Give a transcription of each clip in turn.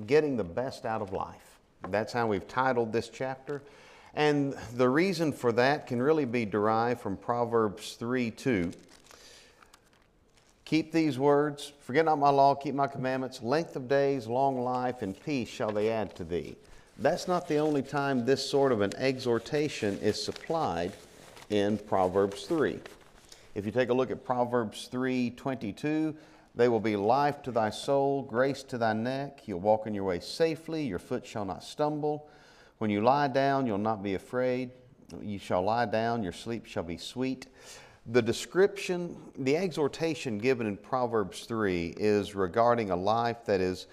getting the best out of life. That's how we've titled this chapter. And the reason for that can really be derived from Proverbs 3:2. Keep these words, forget not my law, keep my commandments, length of days, long life, and peace shall they add to thee. That's not the only time this sort of an exhortation is supplied in Proverbs 3. If you take a look at Proverbs 3:22, they will be life to thy soul, grace to thy neck. You'll walk in your way safely, your foot shall not stumble. When you lie down, you'll not be afraid. You shall lie down, your sleep shall be sweet. The description, the exhortation given in Proverbs 3 is regarding a life that is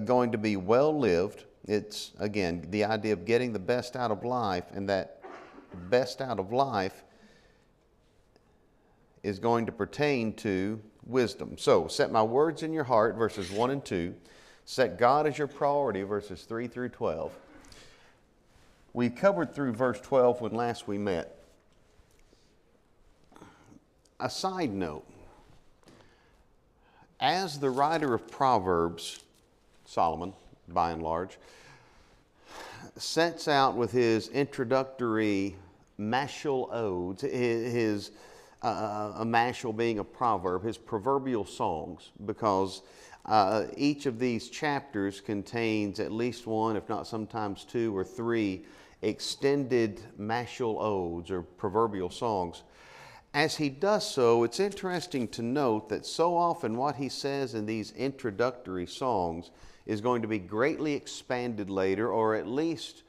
going to be well lived. It's, again, the idea of getting the best out of life, and that best out of life is going to pertain to wisdom. So, set my words in your heart, verses 1 and 2. Set God as your priority, verses 3 through 12. We covered through verse 12 when last we met. A side note, as the writer of Proverbs, Solomon, by and large, sets out with his introductory mashal odes, his a mashal being a proverb, his proverbial songs, because each of these chapters contains at least one, if not sometimes two or three, extended mashal odes or proverbial songs. As he does so, it's interesting to note that so often what he says in these introductory songs is going to be greatly expanded later, or at least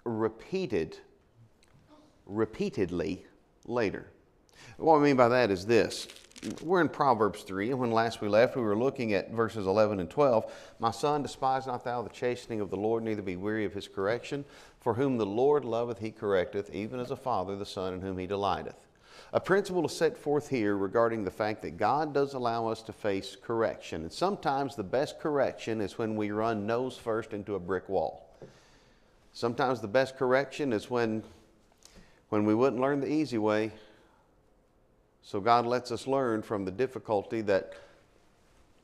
repeatedly later. What I mean by that is this. We're in Proverbs 3, and when last we left, we were looking at verses 11 and 12. My son, despise not thou the chastening of the Lord, neither be weary of his correction. For whom the Lord loveth, he correcteth, even as a father the son in whom he delighteth. A principle is set forth here regarding the fact that God does allow us to face correction. And sometimes the best correction is when we run nose first into a brick wall. Sometimes the best correction is when we wouldn't learn the easy way. So God lets us learn from the difficulty that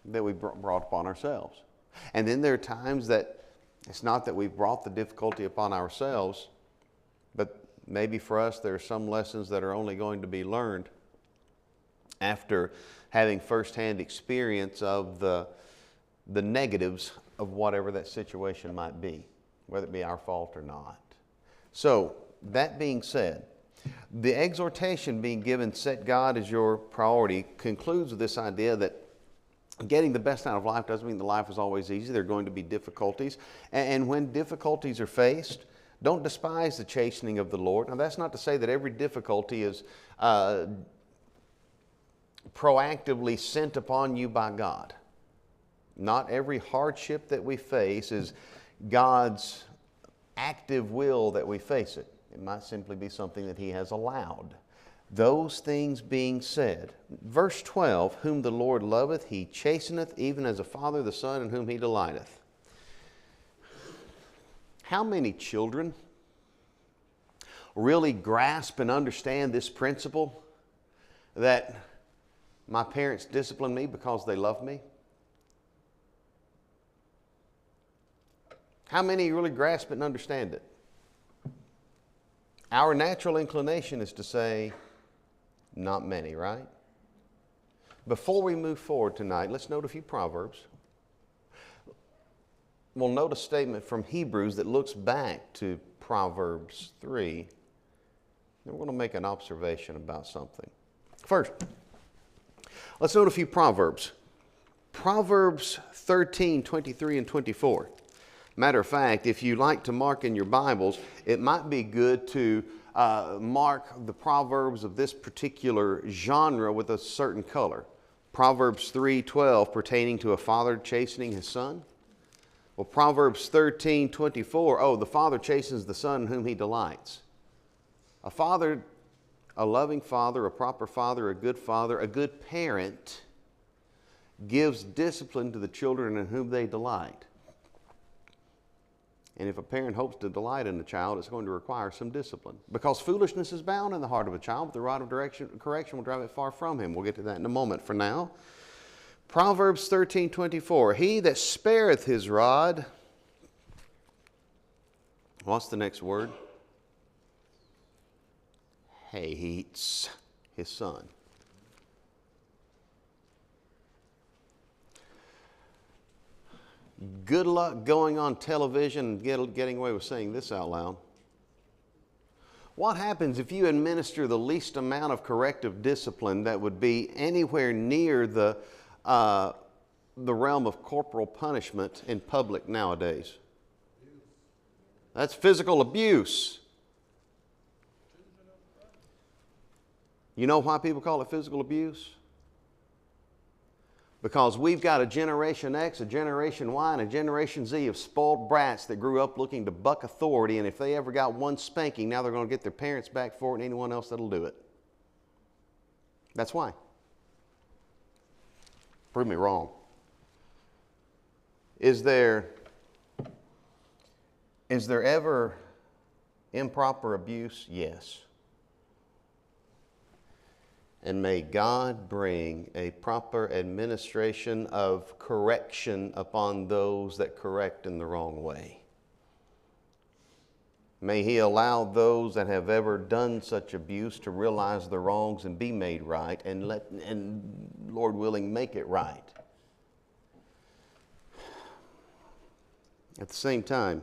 we brought upon ourselves. And then there are times that it's not that we've brought the difficulty upon ourselves, but maybe for us there are some lessons that are only going to be learned after having firsthand experience of the negatives of whatever that situation might be, whether it be our fault or not. So, that being said, the exhortation being given, set God as your priority, concludes with this idea that getting the best out of life doesn't mean the life is always easy. There are going to be difficulties. And when difficulties are faced, don't despise the chastening of the Lord. Now, that's not to say that every difficulty is proactively sent upon you by God. Not every hardship that we face is God's active will that we face it. It might simply be something that He has allowed. Those things being said, verse 12, whom the Lord loveth, He chasteneth, even as a father the son in whom He delighteth. How many children really grasp and understand this principle that my parents discipline me because they love me? How many really grasp it and understand it? Our natural inclination is to say, not many, right? Before we move forward tonight, let's note a few Proverbs. We'll note a statement from Hebrews that looks back to Proverbs 3. And we're going to make an observation about something. First, let's note a few Proverbs. Proverbs 13, 23, and 24. Matter of fact, if you like to mark in your Bibles, it might be good to mark the Proverbs of this particular genre with a certain color. Proverbs 3:12 pertaining to a father chastening his son. Well, Proverbs 13:24, the father chastens the son in whom he delights. A father, a loving father, a proper father, a good parent gives discipline to the children in whom they delight. And if a parent hopes to delight in a child, it's going to require some discipline. Because foolishness is bound in the heart of a child, but the rod of correction will drive it far from him. We'll get to that in a moment. For now, Proverbs 13:24. He that spareth his rod, what's the next word? Hates his son. Good luck going on television and getting away with saying this out loud. What happens if you administer the least amount of corrective discipline that would be anywhere near the realm of corporal punishment in public nowadays? That's physical abuse. You know why people call it physical abuse? Because we've got a Generation X, a Generation Y, and a Generation Z of spoiled brats that grew up looking to buck authority, and if they ever got one spanking, now they're going to get their parents back for it and anyone else that'll do it. That's why. Prove me wrong. Is there ever improper abuse? Yes. And may God bring a proper administration of correction upon those that correct in the wrong way. May He allow those that have ever done such abuse to realize their wrongs and be made right, and Lord willing, make it right. At the same time,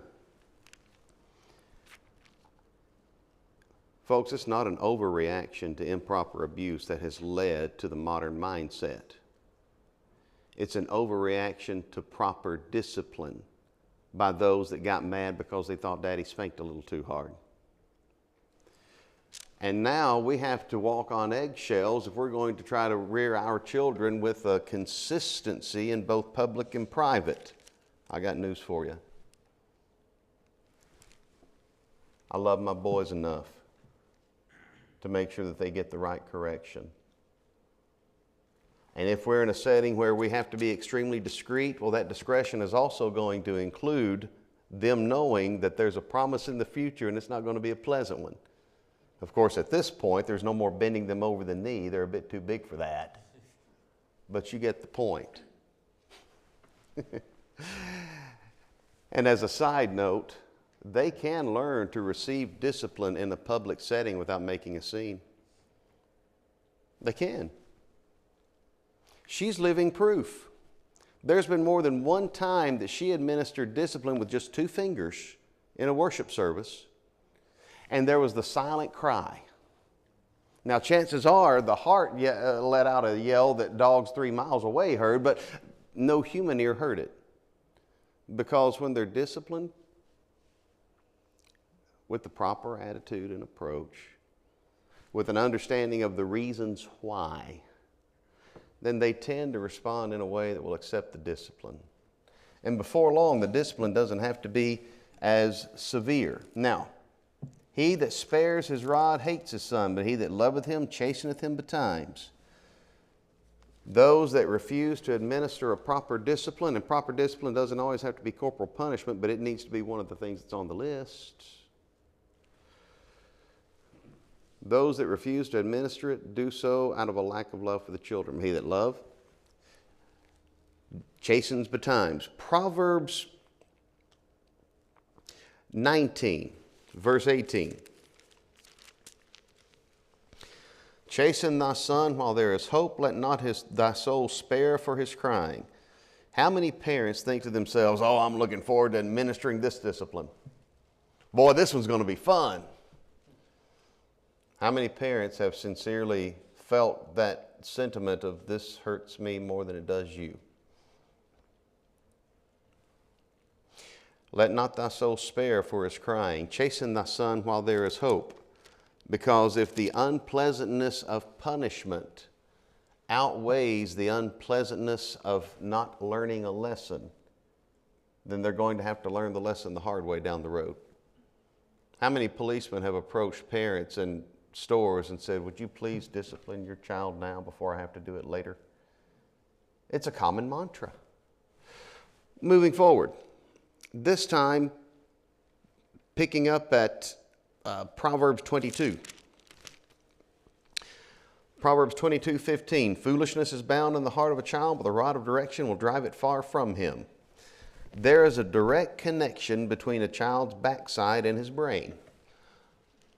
folks, it's not an overreaction to improper abuse that has led to the modern mindset. It's an overreaction to proper discipline by those that got mad because they thought Daddy spanked a little too hard. And now we have to walk on eggshells if we're going to try to rear our children with a consistency in both public and private. I got news for you. I love my boys enough to make sure that they get the right correction. And if we're in a setting where we have to be extremely discreet, well, that discretion is also going to include them knowing that there's a promise in the future and it's not going to be a pleasant one. Of course, at this point, there's no more bending them over the knee. They're a bit too big for that. But you get the point. And as a side note, they can learn to receive discipline in a public setting without making a scene. They can. She's living proof. There's been more than one time that she administered discipline with just 2 fingers in a worship service, and there was the silent cry. Now, chances are the heart let out a yell that dogs 3 miles away heard, but no human ear heard it. Because when they're disciplined, with the proper attitude and approach, with an understanding of the reasons why, then they tend to respond in a way that will accept the discipline. And before long, the discipline doesn't have to be as severe. Now, he that spares his rod hates his son, but he that loveth him chasteneth him betimes. Those that refuse to administer a proper discipline, and proper discipline doesn't always have to be corporal punishment, but it needs to be one of the things that's on the list. Those that refuse to administer it do so out of a lack of love for the children. He that love chastens betimes. Proverbs 19, verse 18. Chasten thy son while there is hope. Let not thy soul spare for his crying. How many parents think to themselves, oh, I'm looking forward to administering this discipline. Boy, this one's going to be fun. How many parents have sincerely felt that sentiment of this hurts me more than it does you? Let not thy soul spare for his crying. Chasten thy son while there is hope. Because if the unpleasantness of punishment outweighs the unpleasantness of not learning a lesson, then they're going to have to learn the lesson the hard way down the road. How many policemen have approached parents in stores and said, would you please discipline your child now before I have to do it later? It's a common mantra. Moving forward, this time picking up at Proverbs 22. Proverbs 22:15, foolishness is bound in the heart of a child, but the rod of direction will drive it far from him. There is a direct connection between a child's backside and his brain.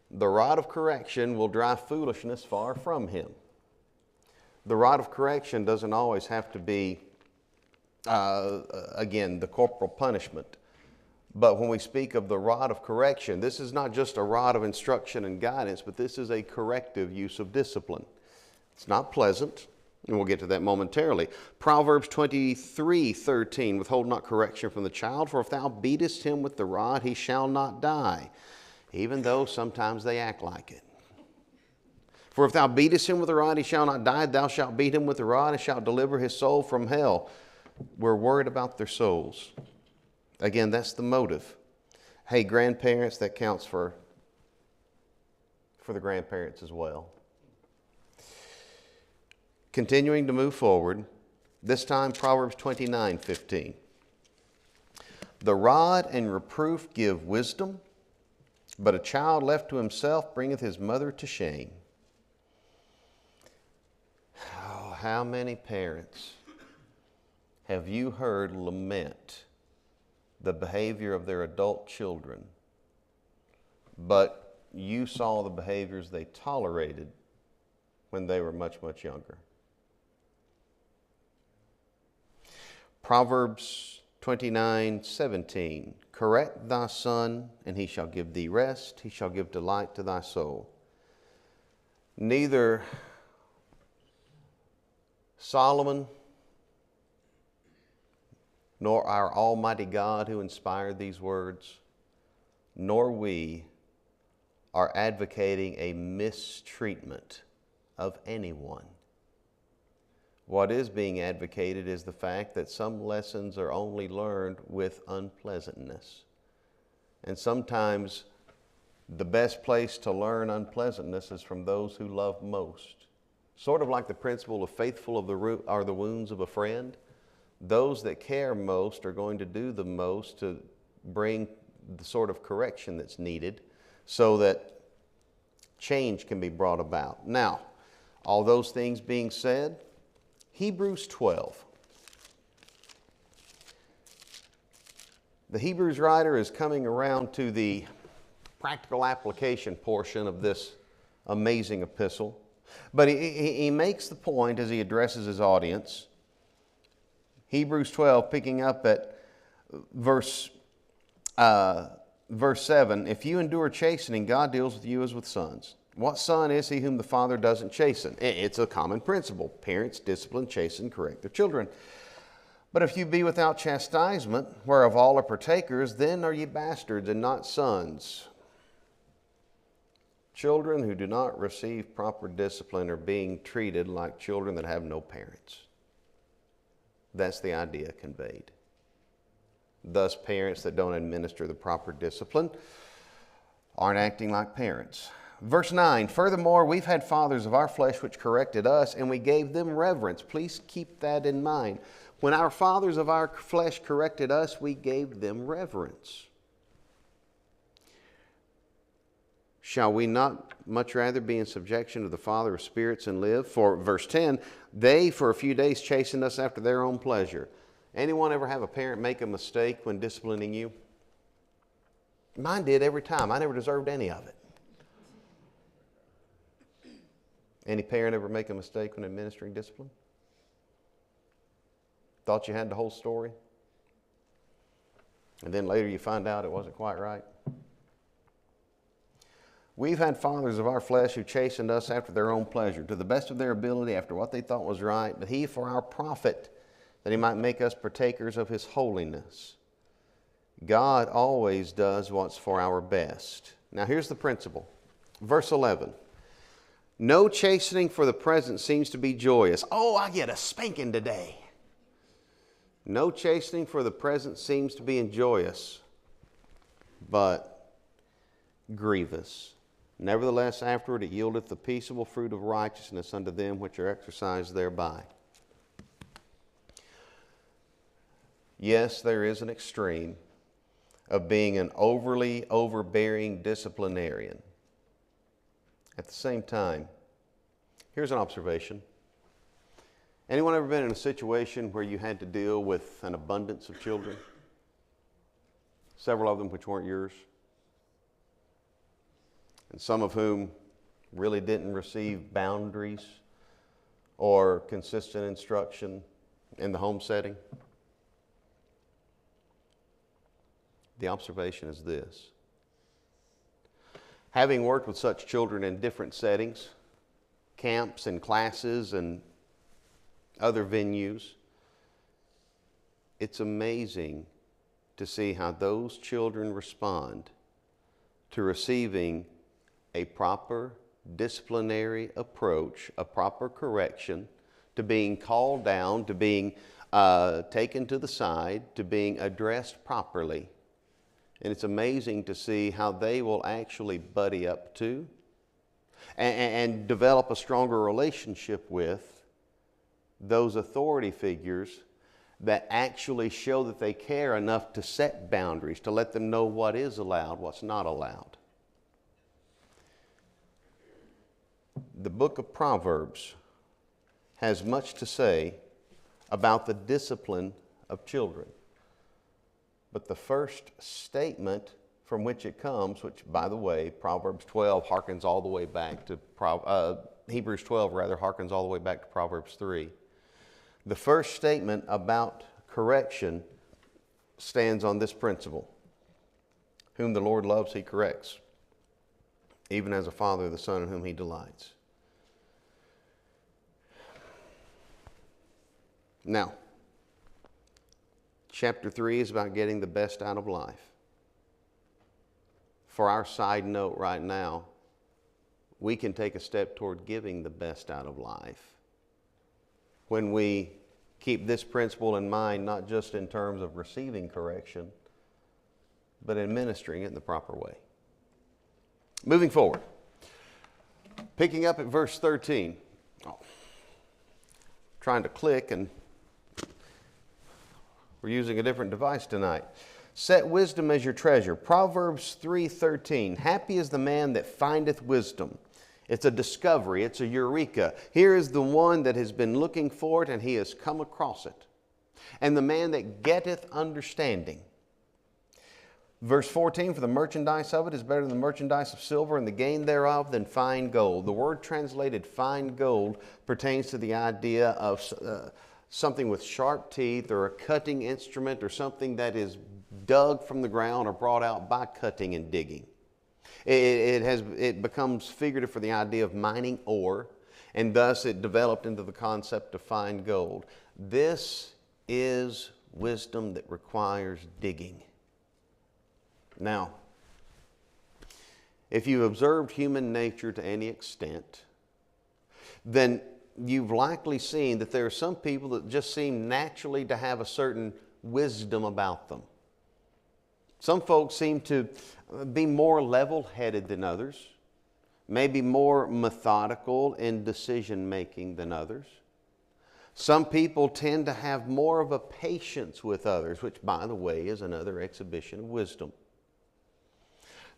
The rod of correction will drive foolishness far from him. The rod of correction doesn't always have to be, again, the corporal punishment. But when we speak of the rod of correction, this is not just a rod of instruction and guidance, but this is a corrective use of discipline. It's not pleasant, and we'll get to that momentarily. Proverbs 23:13, withhold not correction from the child, for if thou beatest him with the rod, he shall not die, even though sometimes they act like it. For if thou beatest him with the rod, he shall not die. Thou shalt beat him with the rod, and shalt deliver his soul from hell. We're worried about their souls. Again, that's the motive. Hey, grandparents, that counts for the grandparents as well. Continuing to move forward, this time Proverbs 29:15. The rod and reproof give wisdom, but a child left to himself bringeth his mother to shame. Oh, how many parents have you heard lament the behavior of their adult children, but you saw the behaviors they tolerated when they were much, much younger? Proverbs 29:17, correct thy son, and he shall give thee rest. He shall give delight to thy soul. Neither Solomon nor our Almighty God who inspired these words, nor we are advocating a mistreatment of anyone. What is being advocated is the fact that some lessons are only learned with unpleasantness. And sometimes the best place to learn unpleasantness is from those who love most. Sort of like the principle of faithful are the wounds of a friend. Those that care most are going to do the most to bring the sort of correction that's needed so that change can be brought about. Now, all those things being said, Hebrews 12. The Hebrews writer is coming around to the practical application portion of this amazing epistle. But he makes the point as he addresses his audience. Hebrews 12, picking up at verse 7, if you endure chastening, God deals with you as with sons. What son is he whom the father doesn't chasten? It's a common principle. Parents discipline, chasten, correct their children. But if you be without chastisement, whereof all are partakers, then are ye bastards and not sons. Children who do not receive proper discipline are being treated like children that have no parents. That's the idea conveyed. Thus, parents that don't administer the proper discipline aren't acting like parents. Verse 9, furthermore, we've had fathers of our flesh which corrected us, and we gave them reverence. Please keep that in mind. When our fathers of our flesh corrected us, we gave them reverence. Shall we not much rather be in subjection to the Father of spirits and live? For verse 10, they for a few days chastened us after their own pleasure. Anyone ever have a parent make a mistake when disciplining you? Mine did every time. I never deserved any of it. Any parent ever make a mistake when administering discipline? Thought you had the whole story? And then later you find out it wasn't quite right? We've had fathers of our flesh who chastened us after their own pleasure, to the best of their ability, after what they thought was right, but he for our profit, that he might make us partakers of his holiness. God always does what's for our best. Now here's the principle. Verse 11. No chastening for the present seems to be joyous. Oh, I get a spanking today. No chastening for the present seems to be joyous, but grievous. Nevertheless, afterward it yieldeth the peaceable fruit of righteousness unto them which are exercised thereby. Yes, there is an extreme of being an overly overbearing disciplinarian. At the same time, Here's an observation. Anyone ever been in a situation where you had to deal with an abundance of children? Several of them which weren't yours? And some of whom really didn't receive boundaries or consistent instruction in the home setting? The observation is this. Having worked with such children in different settings, camps and classes and other venues, it's amazing to see how those children respond to receiving a proper disciplinary approach, a proper correction, to being called down, to being taken to the side, to being addressed properly. And it's amazing to see how they will actually buddy up to and develop a stronger relationship with those authority figures that actually show that they care enough to set boundaries, to let them know what is allowed, what's not allowed. The book of Proverbs has much to say about the discipline of children. But the first statement from which it comes, which, by the way, Proverbs 12 harkens all the way back to, Hebrews 12 rather, harkens all the way back to Proverbs 3. The first statement about correction stands on this principle. Whom the Lord loves, He corrects, even as a father the son in whom He delights. Now, chapter 3 is about getting the best out of life. For our side note right now, we can take a step toward giving the best out of life when we keep this principle in mind, not just in terms of receiving correction, but in ministering it in the proper way. Moving forward, picking up at verse 13. Trying to click, and we're using a different device tonight. Set wisdom as your treasure. Proverbs 3:13. Happy is the man that findeth wisdom. It's a discovery. It's a eureka. Here is the one that has been looking for it, and he has come across it. And the man that getteth understanding. Verse 14, for the merchandise of it is better than the merchandise of silver, and the gain thereof than fine gold. The word translated fine gold pertains to the idea of something with sharp teeth, or a cutting instrument, or something that is dug from the ground or brought out by cutting and digging. It becomes figurative for the idea of mining ore, and thus it developed into the concept of fine gold. This is wisdom that requires digging. Now, if you've observed human nature to any extent, then you've likely seen that there are some people that just seem naturally to have a certain wisdom about them. Some folks seem to be more level-headed than others, maybe more methodical in decision-making than others. Some people tend to have more of a patience with others, which, by the way, is another exhibition of wisdom.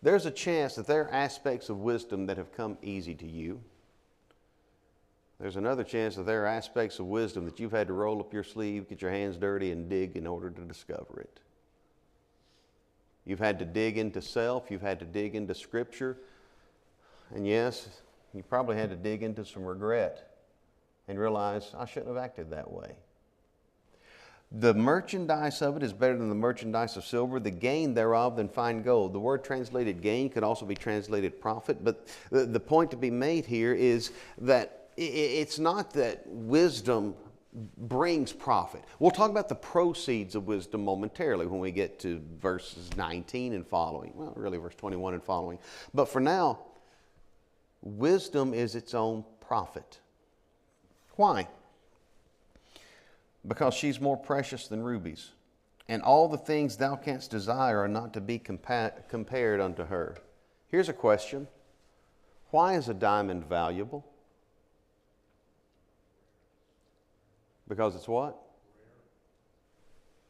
There's a chance that there are aspects of wisdom that have come easy to you. There's another chance that there are aspects of wisdom that you've had to roll up your sleeve, get your hands dirty, and dig in order to discover it. You've had to dig into self. You've had to dig into Scripture. And yes, you probably had to dig into some regret and realize, I shouldn't have acted that way. The merchandise of it is better than the merchandise of silver, the gain thereof than fine gold. The word translated gain could also be translated profit, but the point to be made here is that it's not that wisdom brings profit. We'll talk about the proceeds of wisdom momentarily when we get to verses 19 and following. Well, really verse 21 and following. But for now, wisdom is its own profit. Why? Because she's more precious than rubies, and all the things thou canst desire are not to be compared unto her. Here's a question. Why is a diamond valuable? Because it's what?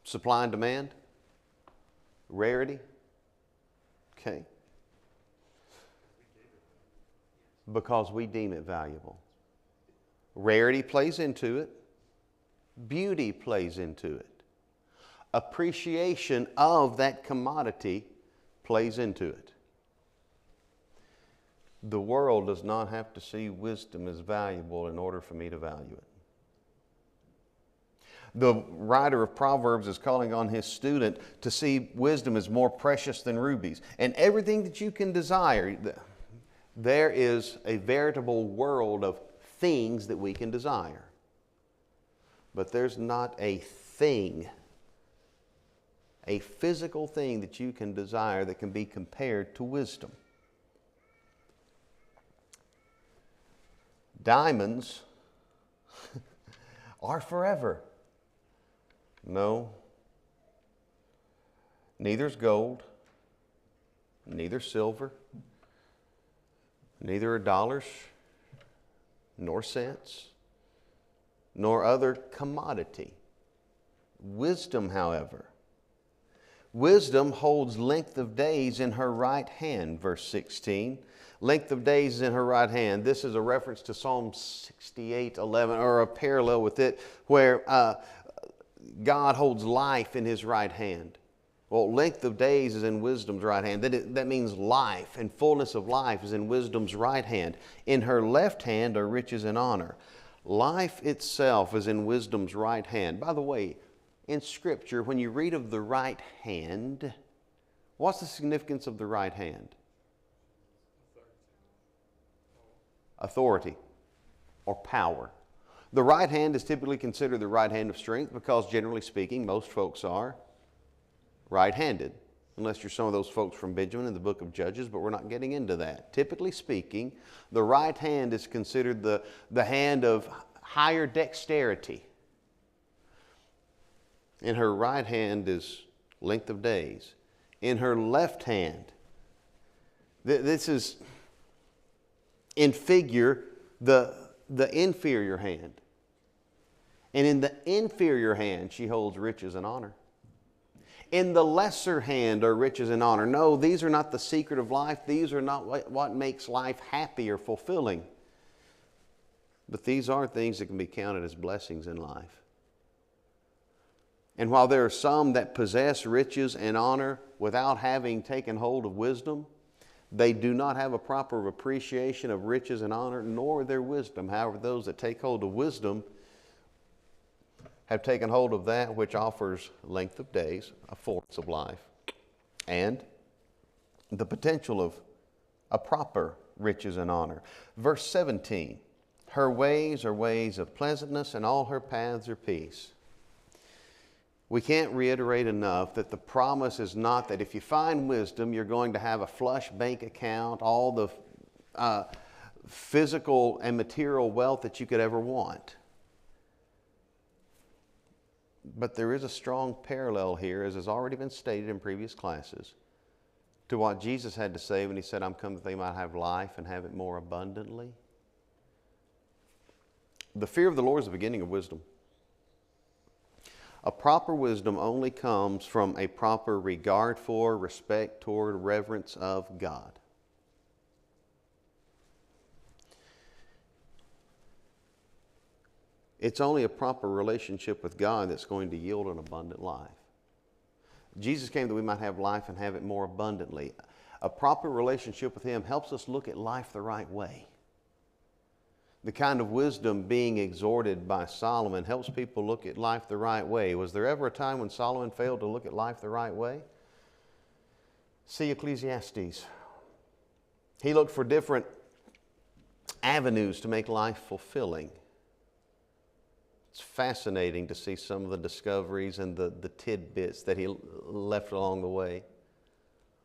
Supply and demand? Rarity? Okay. Because we deem it valuable. Rarity plays into it. Beauty plays into it. Appreciation of that commodity plays into it. The world does not have to see wisdom as valuable in order for me to value it. The writer of Proverbs is calling on his student to see wisdom as more precious than rubies. And everything that you can desire, there is a veritable world of things that we can desire. But there's not a thing, a physical thing that you can desire that can be compared to wisdom. Diamonds are forever. No. Neither's gold, neither silver, neither are dollars, nor cents, nor other commodity. Wisdom, however, wisdom holds length of days in her right hand, verse 16. Length of days is in her right hand. This is a reference to Psalm 68:11, or a parallel with it, where God holds life in His right hand. Well, length of days is in wisdom's right hand. That means life and fullness of life is in wisdom's right hand. In her left hand are riches and honor. Life itself is in wisdom's right hand. By the way, in Scripture, when you read of the right hand, what's the significance of the right hand? Authority or power. The right hand is typically considered the right hand of strength because, generally speaking, most folks are right-handed, unless you're some of those folks from Benjamin in the book of Judges, but we're not getting into that. Typically speaking, the right hand is considered the hand of higher dexterity. In her right hand is length of days. In her left hand, this is in figure the inferior hand. And in the inferior hand, she holds riches and honor. In the lesser hand are riches and honor. No, these are not the secret of life. These are not what makes life happy or fulfilling. But these are things that can be counted as blessings in life. And while there are some that possess riches and honor without having taken hold of wisdom, they do not have a proper appreciation of riches and honor, nor their wisdom. However, those that take hold of wisdom have taken hold of that which offers length of days, a fullness of life, and the potential of a proper riches and honor. Verse 17, her ways are ways of pleasantness, and all her paths are peace. We can't reiterate enough that the promise is not that if you find wisdom, you're going to have a flush bank account, all the physical and material wealth that you could ever want. But there is a strong parallel here, as has already been stated in previous classes, to what Jesus had to say when He said, I'm come that they might have life and have it more abundantly. The fear of the Lord is the beginning of wisdom. A proper wisdom only comes from a proper regard for, respect toward, reverence of God. It's only a proper relationship with God that's going to yield an abundant life. Jesus came that we might have life and have it more abundantly. A proper relationship with Him helps us look at life the right way. The kind of wisdom being exhorted by Solomon helps people look at life the right way. Was there ever a time when Solomon failed to look at life the right way? See Ecclesiastes. He looked for different avenues to make life fulfilling. It's fascinating to see some of the discoveries and the tidbits that he left along the way.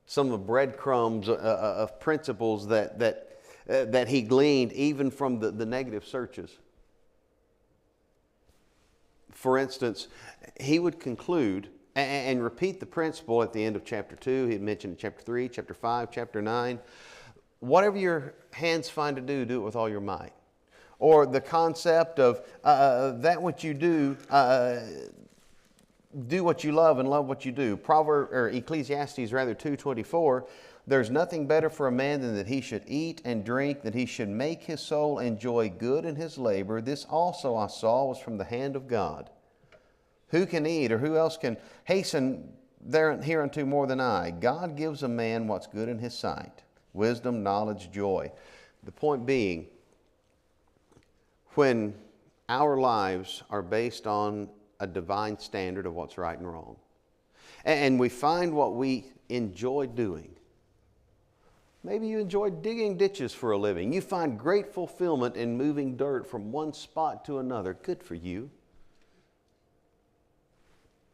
Some of the breadcrumbs of principles that he gleaned even from the negative searches. For instance, he would conclude and repeat the principle at the end of chapter 2. He mentioned in chapter 3, chapter 5, chapter 9. Whatever your hands find to do it with all your might. Or the concept of that what you do what you love and love what you do. Ecclesiastes 2:24 There's nothing better for a man than that he should eat and drink, that he should make his soul enjoy good in his labor. This also I saw was from the hand of God. Who can eat, or who else can hasten hereunto more than I? God gives a man what's good in his sight, wisdom, knowledge, joy. The point being, when our lives are based on a divine standard of what's right and wrong, and we find what we enjoy doing. Maybe you enjoy digging ditches for a living. You find great fulfillment in moving dirt from one spot to another. Good for you.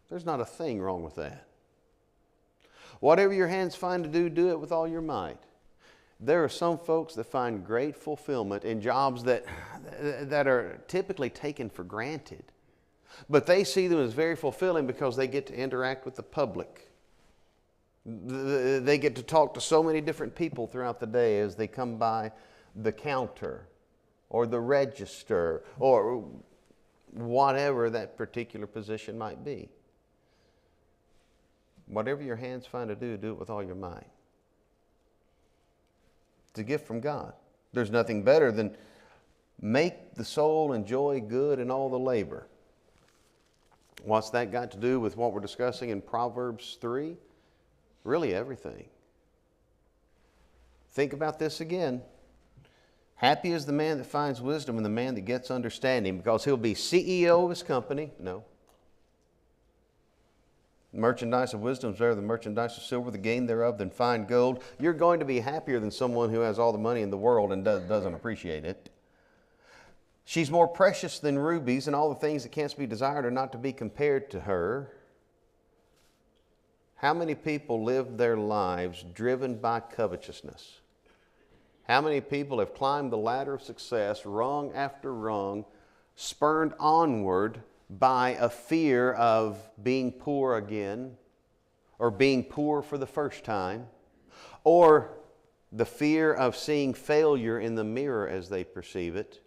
There's not a thing wrong with that. Whatever your hands find to do, do it with all your might. There are some folks that find great fulfillment in jobs that are typically taken for granted. But they see them as very fulfilling because they get to interact with the public. They get to talk to so many different people throughout the day as they come by the counter or the register or whatever that particular position might be. Whatever your hands find to do, do it with all your might. It's a gift from God. There's nothing better than make the soul enjoy good in all the labor. What's that got to do with what we're discussing in Proverbs 3? Really everything. Think about this again. Happy is the man that finds wisdom and the man that gets understanding, because he'll be CEO of his company. No. Merchandise of wisdom is better than merchandise of silver, the gain thereof than fine gold. You're going to be happier than someone who has all the money in the world and doesn't appreciate it. She's more precious than rubies, and all the things that can't be desired are not to be compared to her. How many people live their lives driven by covetousness? How many people have climbed the ladder of success rung after rung, spurned onward by a fear of being poor again, or being poor for the first time, or the fear of seeing failure in the mirror as they perceive it?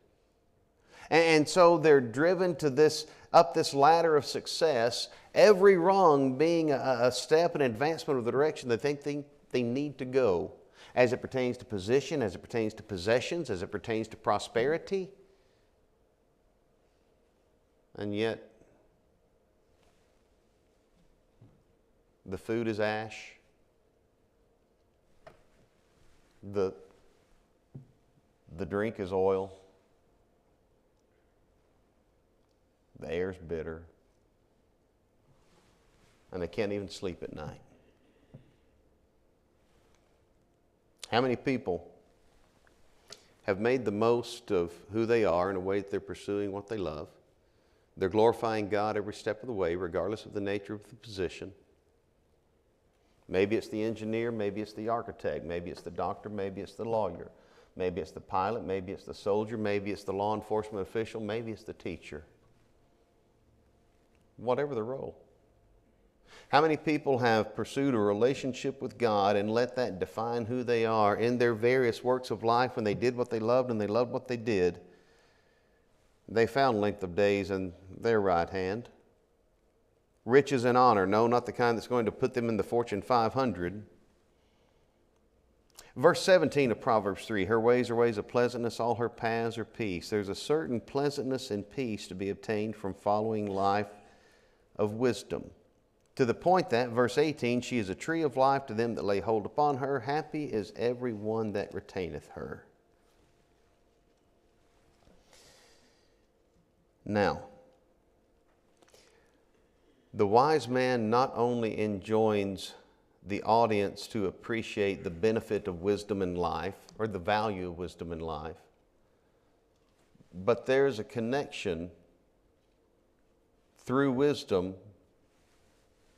And so they're driven to up this ladder of success, every rung being a step in advancement of the direction they think they need to go, as it pertains to position, as it pertains to possessions, as it pertains to prosperity. And yet, the food is ash. The drink is oil. The air's bitter. And they can't even sleep at night. How many people have made the most of who they are in a way that they're pursuing what they love? They're glorifying God every step of the way, regardless of the nature of the position. Maybe it's the engineer, maybe it's the architect, maybe it's the doctor, maybe it's the lawyer, maybe it's the pilot, maybe it's the soldier, maybe it's the law enforcement official, maybe it's the teacher. Whatever the role. How many people have pursued a relationship with God and let that define who they are in their various works of life? When they did what they loved and they loved what they did, they found length of days in their right hand. Riches and honor, no, not the kind that's going to put them in the Fortune 500. Verse 17 of Proverbs 3, her ways are ways of pleasantness, all her paths are peace. There's a certain pleasantness and peace to be obtained from following life of wisdom. To the point that, verse 18, she is a tree of life to them that lay hold upon her. Happy is every one that retaineth her. Now, the wise man not only enjoins the audience to appreciate the benefit of wisdom in life, or the value of wisdom in life, but there's a connection through wisdom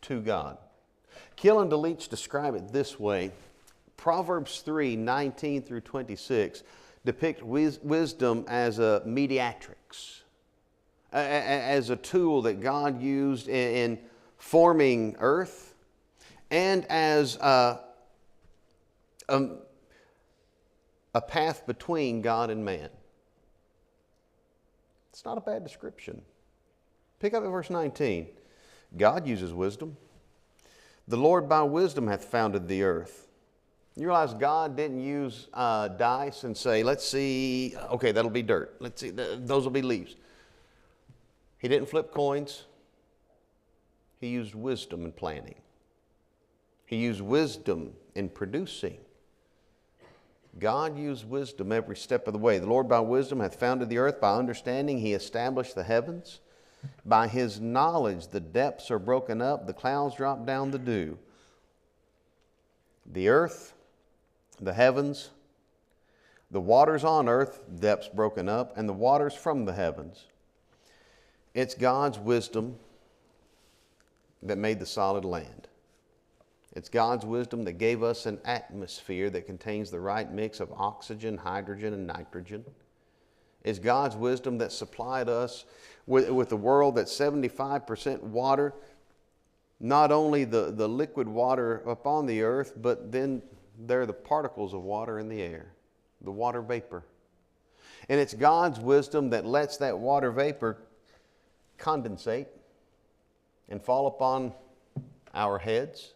to God. Kill and DeLeach describe it this way. Proverbs 3, 19 through 26 depict wisdom as a mediatrix, as a tool that God used in forming earth, and as a path between God and man. It's not a bad description. Pick up at verse 19. God uses wisdom. The Lord by wisdom hath founded the earth. You realize God didn't use dice and say, let's see, okay, that'll be dirt. Let's see, those will be leaves. He didn't flip coins. He used wisdom in planning. He used wisdom in producing. God used wisdom every step of the way. The Lord by wisdom hath founded the earth. By understanding He established the heavens. By His knowledge the depths are broken up. The clouds drop down the dew. The earth, the heavens, the waters on earth, depths broken up, and the waters from the heavens. It's God's wisdom that made the solid land. It's God's wisdom that gave us an atmosphere that contains the right mix of oxygen, hydrogen, and nitrogen. It's God's wisdom that supplied us with a world that's 75% water, not only the liquid water upon the earth, but then there are the particles of water in the air, the water vapor. And it's God's wisdom that lets that water vapor condensate and fall upon our heads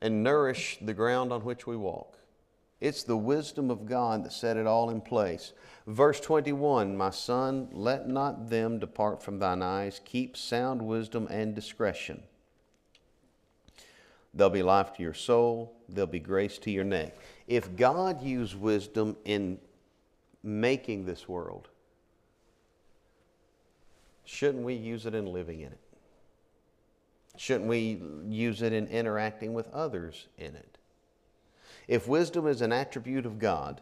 and nourish the ground on which we walk. It's the wisdom of God that set it all in place. Verse 21, my son, let not them depart from thine eyes. Keep sound wisdom and discretion. There'll be life to your soul. There'll be grace to your neck. If God used wisdom in making this world, shouldn't we use it in living in it? Shouldn't we use it in interacting with others in it? If wisdom is an attribute of God,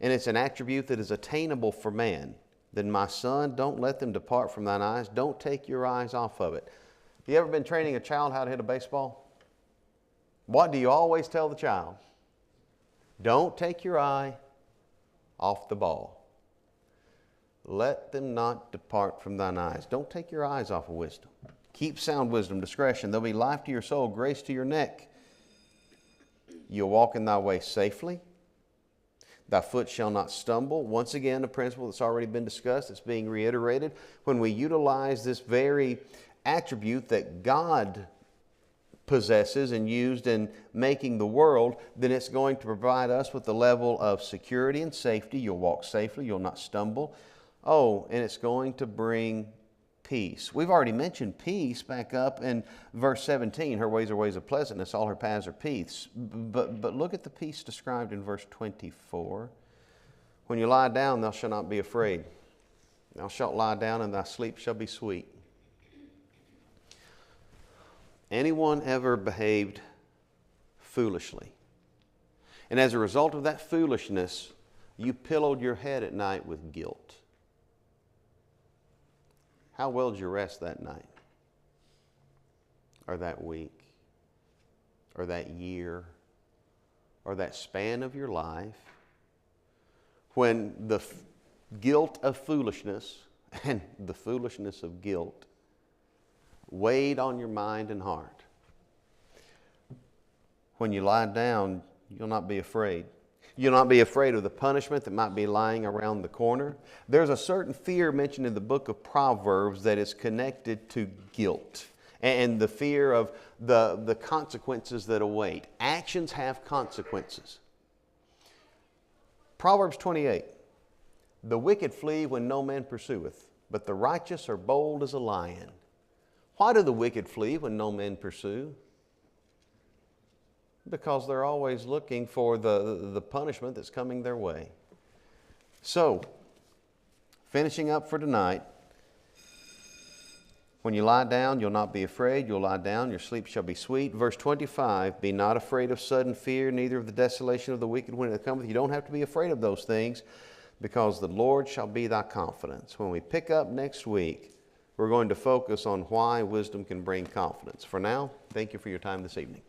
and it's an attribute that is attainable for man, then my son, don't let them depart from thine eyes. Don't take your eyes off of it. Have you ever been training a child how to hit a baseball? What do you always tell the child? Don't take your eye off the ball. Let them not depart from thine eyes. Don't take your eyes off of wisdom. Keep sound wisdom, discretion. There'll be life to your soul, grace to your neck. You'll walk in thy way safely. Thy foot shall not stumble. Once again, a principle that's already been discussed, it's being reiterated. When we utilize this very attribute that God possesses and used in making the world, then it's going to provide us with a level of security and safety. You'll walk safely. You'll not stumble. Oh, and it's going to bring peace. We've already mentioned peace back up in verse 17. Her ways are ways of pleasantness. All her paths are peace. But look at the peace described in verse 24. When you lie down, thou shalt not be afraid. Thou shalt lie down, and thy sleep shall be sweet. Anyone ever behaved foolishly? And as a result of that foolishness, you pillowed your head at night with guilt. How well did you rest that night? Or that week? Or that year? Or that span of your life? When the guilt of foolishness and the foolishness of guilt weighed on your mind and heart. When you lie down, you'll not be afraid. You'll not be afraid of the punishment that might be lying around the corner. There's a certain fear mentioned in the book of Proverbs that is connected to guilt and the fear of the consequences that await. Actions have consequences. Proverbs 28, the wicked flee when no man pursueth, but the righteous are bold as a lion. Why do the wicked flee when no men pursue? Because they're always looking for the punishment that's coming their way. So, finishing up for tonight, when you lie down, you'll not be afraid. You'll lie down, your sleep shall be sweet. Verse 25, be not afraid of sudden fear, neither of the desolation of the wicked when it cometh. You don't have to be afraid of those things, because the Lord shall be thy confidence. When we pick up next week, we're going to focus on why wisdom can bring confidence. For now, thank you for your time this evening.